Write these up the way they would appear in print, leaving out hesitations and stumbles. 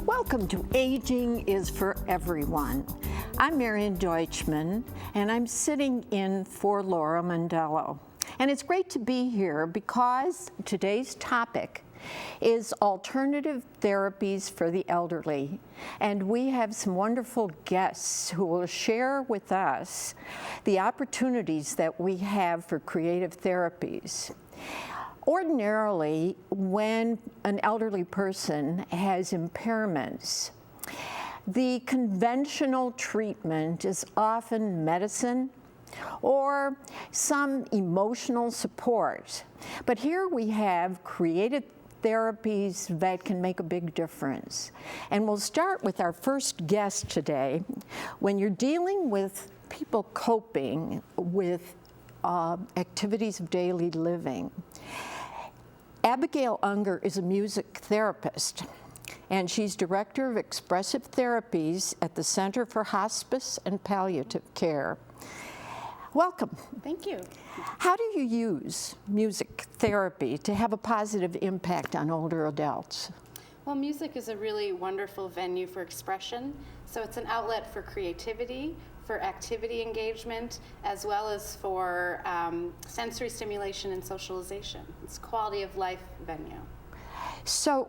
Welcome to Aging is for Everyone. I'm Marian Deutschman, and I'm sitting in for Laura Mondello. And it's great to be here because today's topic is alternative therapies for the elderly. And we have some wonderful guests who will share with us the opportunities that we have for creative therapies. Ordinarily, when an elderly person has impairments, the conventional treatment is often medicine or some emotional support. But here we have creative therapies that can make a big difference. And we'll start with our first guest today. When you're dealing with people coping with activities of daily living, Abigail Unger is a music therapist, and she's Director of Expressive Therapies at the Center for Hospice and Palliative Care. Welcome. Thank you. How do you use music therapy to have a positive impact on older adults? Well, music is a really wonderful venue for expression. So it's an outlet for creativity, for activity engagement, as well as for sensory stimulation and socialization. It's a quality of life venue. So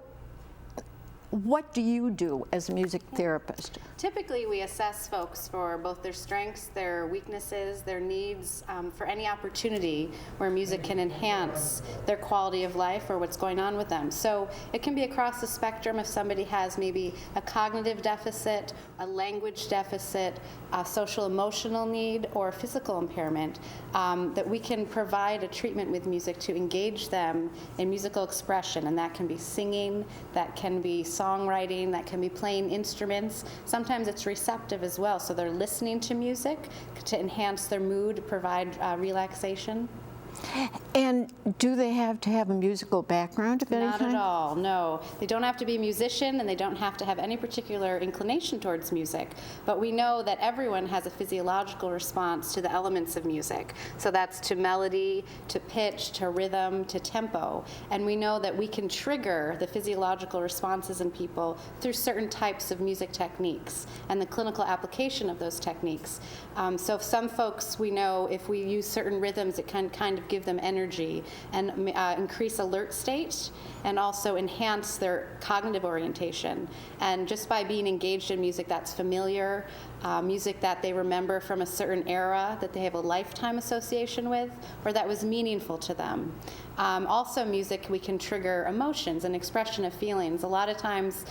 what do you do as a music therapist? Typically, we assess folks for both their strengths, their weaknesses, their needs, for any opportunity where music can enhance their quality of life or what's going on with them. So it can be across the spectrum if somebody has maybe a cognitive deficit, a language deficit, a social emotional need, or a physical impairment, that we can provide a treatment with music to engage them in musical expression. And that can be singing, that can be songwriting, that can be playing instruments. Sometimes it's receptive as well, so they're listening to music to enhance their mood, provide relaxation. And do they have to have a musical background of any kind? Not at all, no. They don't have to be a musician, and they don't have to have any particular inclination towards music. But we know that everyone has a physiological response to the elements of music. So that's to melody, to pitch, to rhythm, to tempo. And we know that we can trigger the physiological responses in people through certain types of music techniques and the clinical application of those techniques. So some folks, we know if we use certain rhythms, it can kind of give them energy and increase alert state, and also enhance their cognitive orientation. And just by being engaged in music that's familiar, music that they remember from a certain era that they have a lifetime association with, or that was meaningful to them. Also music, we can trigger emotions and expression of feelings. A lot of times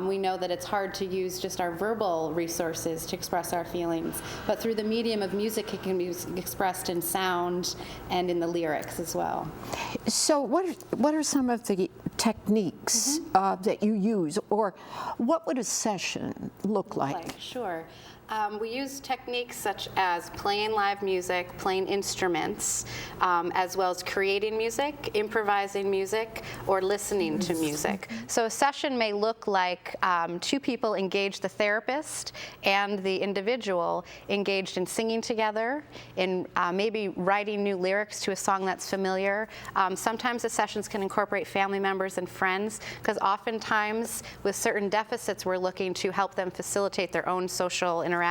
we know that it's hard to use just our verbal resources to express our feelings, but through the medium of music it can be expressed in sound and in the lyrics as well. So what are some of the techniques that you use, or what would a session look like? Sure. We use techniques such as playing live music, playing instruments, as well as creating music, improvising music, or listening to music. So a session may look like two people engage, the therapist and the individual, engaged in singing together, in maybe writing new lyrics to a song that's familiar. Sometimes the sessions can incorporate family members and friends, because oftentimes with certain deficits we're looking to help them facilitate their own social interactions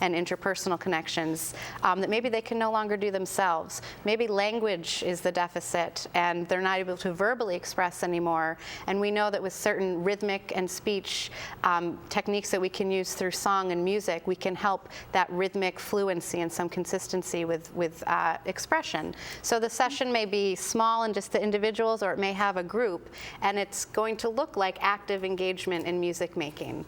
and interpersonal connections that maybe they can no longer do themselves. Maybe language is the deficit and they're not able to verbally express anymore. And we know that with certain rhythmic and speech techniques that we can use through song and music, we can help that rhythmic fluency and some consistency with expression. So the session may be small and just the individuals, or it may have a group, and it's going to look like active engagement in music making.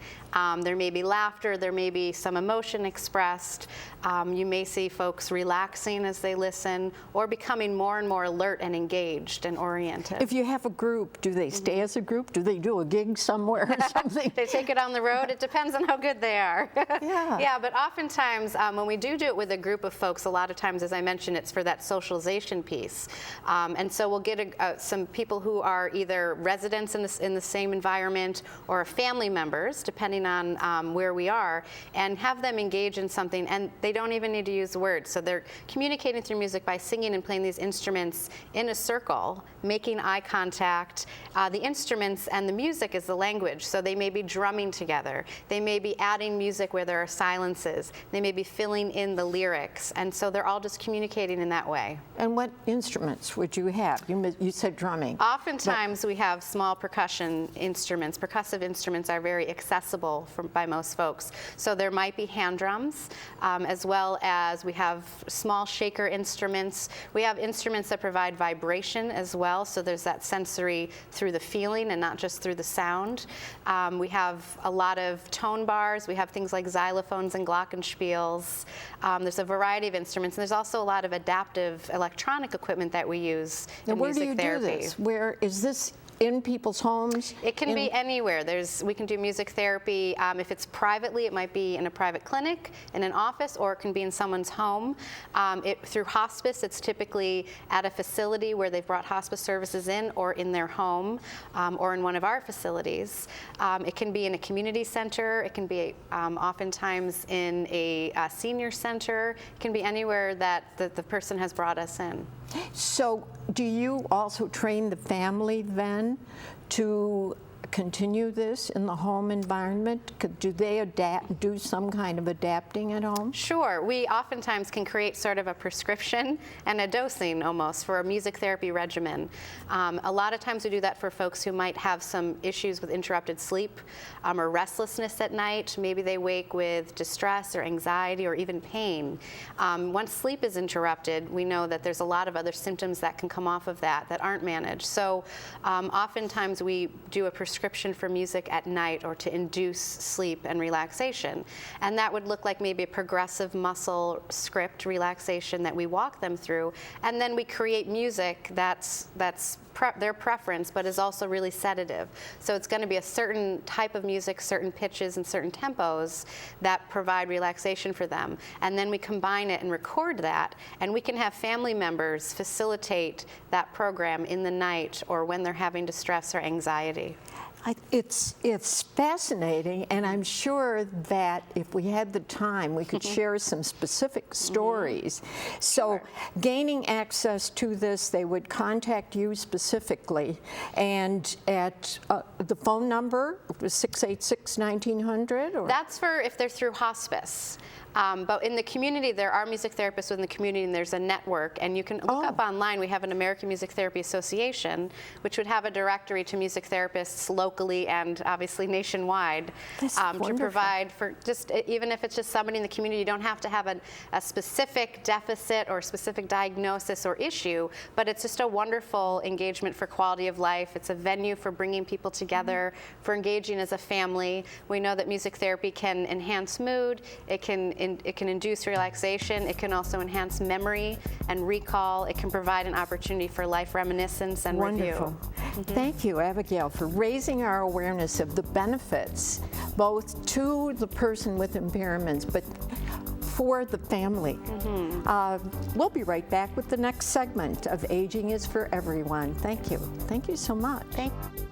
There may be laughter, there may be some emotion expressed. You may see folks relaxing as they listen, or becoming more and more alert and engaged and oriented. If you have a group, do they stay as a group? Do they do a gig somewhere or something? They take it on the road. It depends on how good they are. Yeah. Yeah, but oftentimes when we do it with a group of folks, a lot of times, as I mentioned, it's for that socialization piece. And so we'll get some people who are either residents in the same environment or family members, depending on where we are. and have them engage in something, and they don't even need to use words. So they're communicating through music by singing and playing these instruments in a circle, making eye contact. The instruments and the music is the language, so they may be drumming together. They may be adding music where there are silences. They may be filling in the lyrics, and so they're all just communicating in that way. And what instruments would you have? You said drumming. Oftentimes we have small percussion instruments. Percussive instruments are very accessible by most folks. So there might be hand drums, as well as we have small shaker instruments. We have instruments that provide vibration as well, so there's that sensory through the feeling and not just through the sound. We have a lot of tone bars. We have things like xylophones and glockenspiels. There's a variety of instruments, and there's also a lot of adaptive electronic equipment that we use in music therapy. Where do you do this? Where is this? In people's homes? It can be anywhere. We can do music therapy. If it's privately, it might be in a private clinic, in an office, or it can be in someone's home. Through hospice, it's typically at a facility where they've brought hospice services in, or in their home, or in one of our facilities. It can be in a community center. It can be oftentimes in a senior center. It can be anywhere that the person has brought us in. So do you also train the family then to continue this in the home environment? Do they do some kind of adapting at home? Sure. We oftentimes can create sort of a prescription and a dosing almost for a music therapy regimen. A lot of times we do that for folks who might have some issues with interrupted sleep or restlessness at night. Maybe they wake with distress or anxiety or even pain. Once sleep is interrupted, we know that there's a lot of other symptoms that can come off of that aren't managed. So oftentimes we do a prescription for music at night or to induce sleep and relaxation. And that would look like maybe a progressive muscle script relaxation that we walk them through. And then we create music that's their preference, but is also really sedative. So it's going to be a certain type of music, certain pitches and certain tempos that provide relaxation for them. And then we combine it and record that, and we can have family members facilitate that program in the night or when they're having distress or anxiety. It's fascinating, and I'm sure that if we had the time, we could share some specific stories. So gaining access to this, they would contact you specifically, and at the phone number was 686-1900? Or? That's for if they're through hospice. But in the community, there are music therapists within the community, and there's a network. And you can look up online. We have an American Music Therapy Association, which would have a directory to music therapists locally and obviously nationwide to provide for just, even if it's just somebody in the community, you don't have to have a specific deficit or specific diagnosis or issue, but it's just a wonderful engagement for quality of life. It's a venue for bringing people together, for engaging as a family. We know that music therapy can enhance mood. It can induce relaxation. It can also enhance memory and recall. It can provide an opportunity for life reminiscence and Wonderful. review. Thank you, Abigail, for raising our awareness of the benefits, both to the person with impairments, but for the family. We'll be right back with the next segment of Aging is for Everyone. Thank you. Thank you so much. Thank you.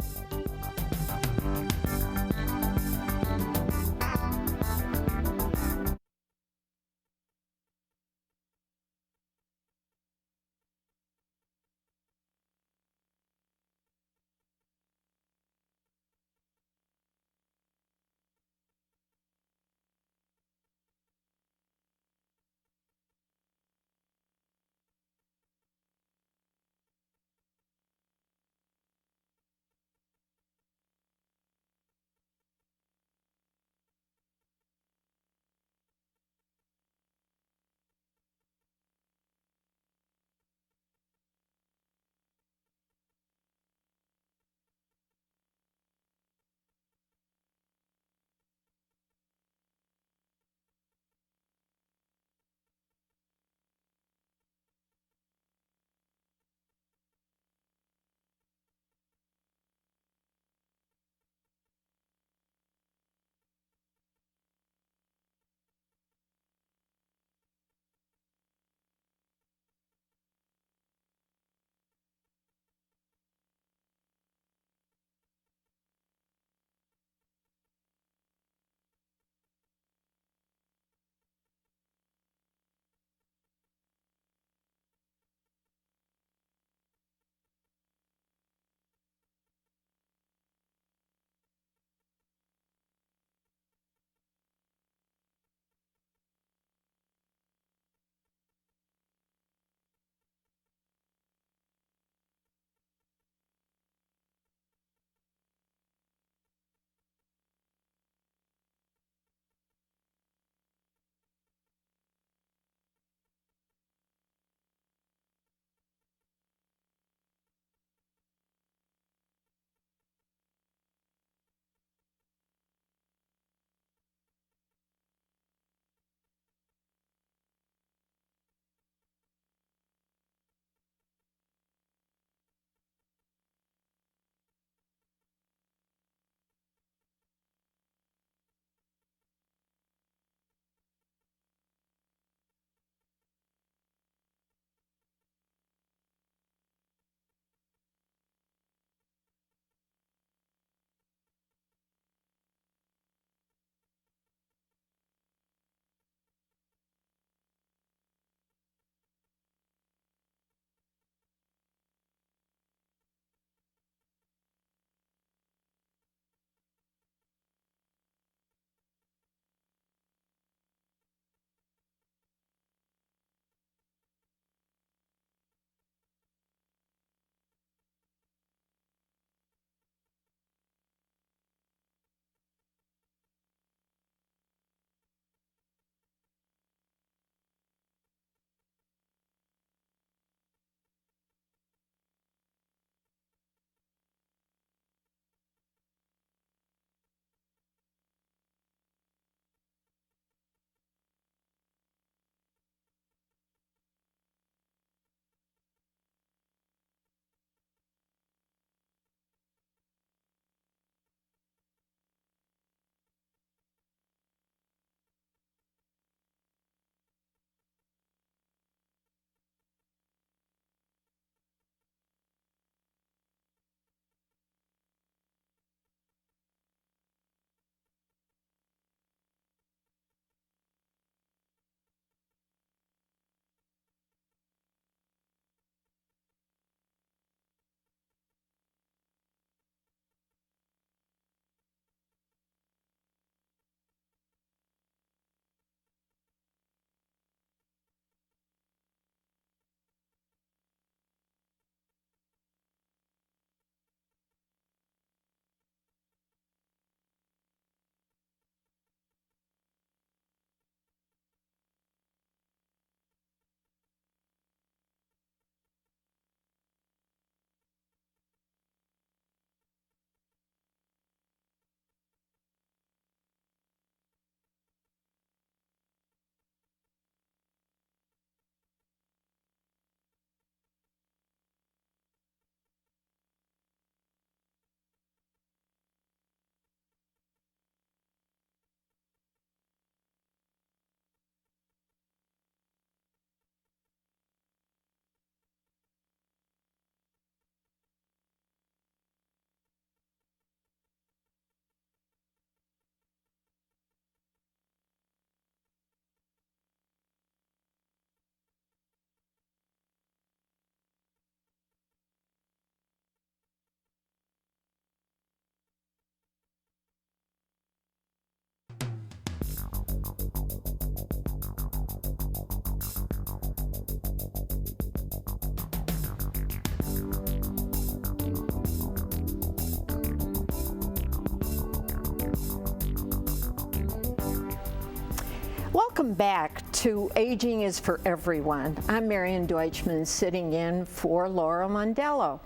Welcome back to Aging is for Everyone. I'm Marian Deutschman, sitting in for Laura Mondello.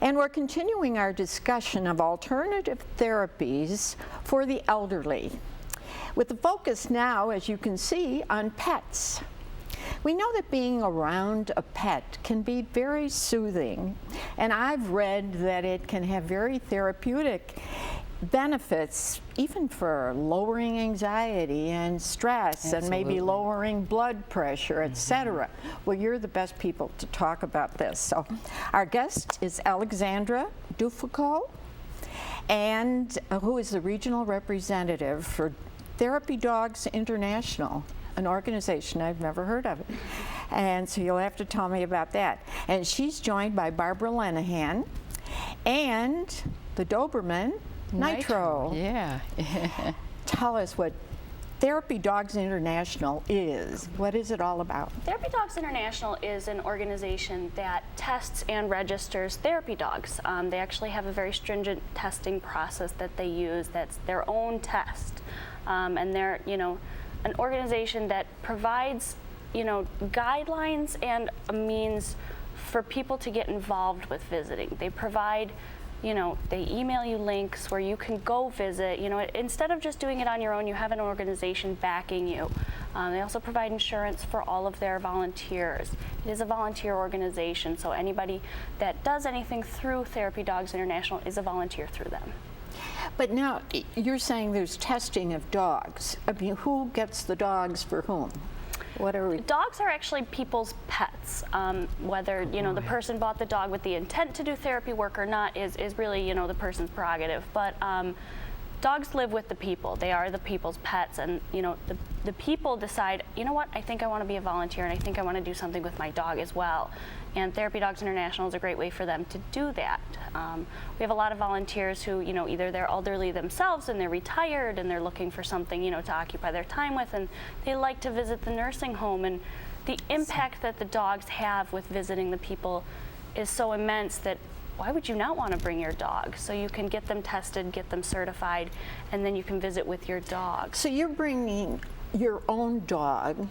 And we're continuing our discussion of alternative therapies for the elderly, with the focus now, as you can see, on pets. We know that being around a pet can be very soothing, and I've read that it can have very therapeutic benefits, even for lowering anxiety and stress, and maybe lowering blood pressure, etc. Well, you're the best people to talk about this. So our guest is Alexandra Duffico, and who is the regional representative for Therapy Dogs International, an organization I've never heard of. And so you'll have to tell me about that. And she's joined by Barbara Lenahan and the Doberman, Nitro. Yeah. Tell us what Therapy Dogs International is. What is it all about? Therapy Dogs International is an organization that tests and registers therapy dogs. They actually have a very stringent testing process that they use. That's their own test. And they're, an organization that provides, guidelines and a means for people to get involved with visiting. They provide, they email you links where you can go visit. Instead of just doing it on your own, you have an organization backing you. They also provide insurance for all of their volunteers. It is a volunteer organization, so anybody that does anything through Therapy Dogs International is a volunteer through them. But now you're saying there's testing of dogs. I mean, who gets the dogs for whom? What are we? Dogs are actually people's pets. Whether the person bought the dog with the intent to do therapy work or not is really the person's prerogative. But dogs live with the people. They are the people's pets, and the people decide, what, I think I want to be a volunteer, and I think I want to do something with my dog as well. And Therapy Dogs International is a great way for them to do that. We have a lot of volunteers who, either they're elderly themselves and they're retired and they're looking for something, to occupy their time with, and they like to visit the nursing home. And the impact that the dogs have with visiting the people is so immense that why would you not want to bring your dog? So you can get them tested, get them certified, and then you can visit with your dog. So you're bringing your own dog,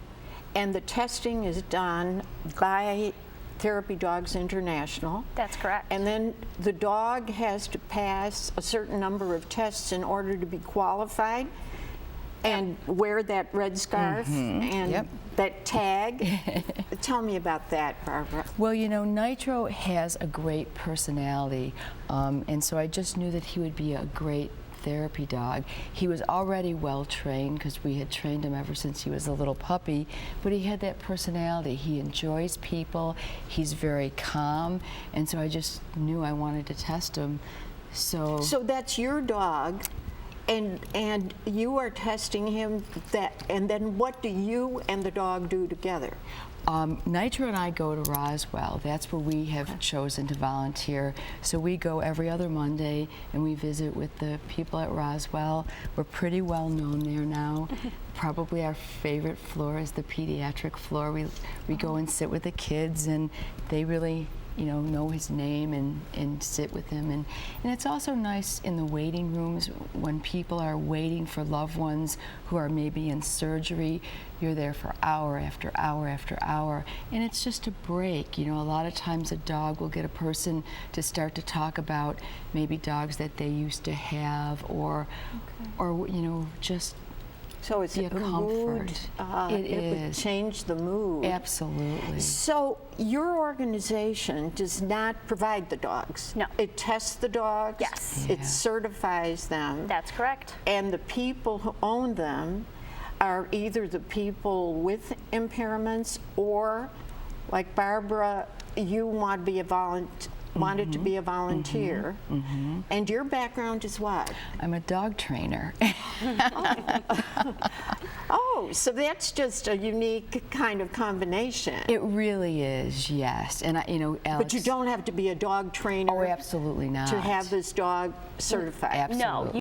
and the testing is done by Therapy Dogs International. That's correct. And then the dog has to pass a certain number of tests in order to be qualified and wear that red scarf and that tag. Tell me about that, Barbara. Well, Nitro has a great personality, and so I just knew that he would be a great therapy dog. He was already well trained because we had trained him ever since he was a little puppy, but he had that personality. He enjoys people, he's very calm, and so I just knew I wanted to test him. So that's your dog, and you are testing him, and then what do you and the dog do together? Nitro and I go to Roswell. That's where we have chosen to volunteer. So we go every other Monday and we visit with the people at Roswell. We're pretty well known there now. Probably our favorite floor is the pediatric floor. We go and sit with the kids, and they really know his name and sit with him. And it's also nice in the waiting rooms when people are waiting for loved ones who are maybe in surgery. You're there for hour after hour after hour, and it's just a break. A lot of times a dog will get a person to start to talk about maybe dogs that they used to have, or just so it's be a comfort. It would change the mood. Absolutely. So your organization does not provide the dogs. No. It tests the dogs. Yes. It certifies them. That's correct. And the people who own them are either the people with impairments, or, like Barbara, you want to be wanted to be a volunteer. And your background is what? I'm a dog trainer. Oh, so that's just a unique kind of combination. It really is, yes. And Alex, but you don't have to be a dog trainer. Oh, absolutely not. To have this dog certified. Absolutely. No,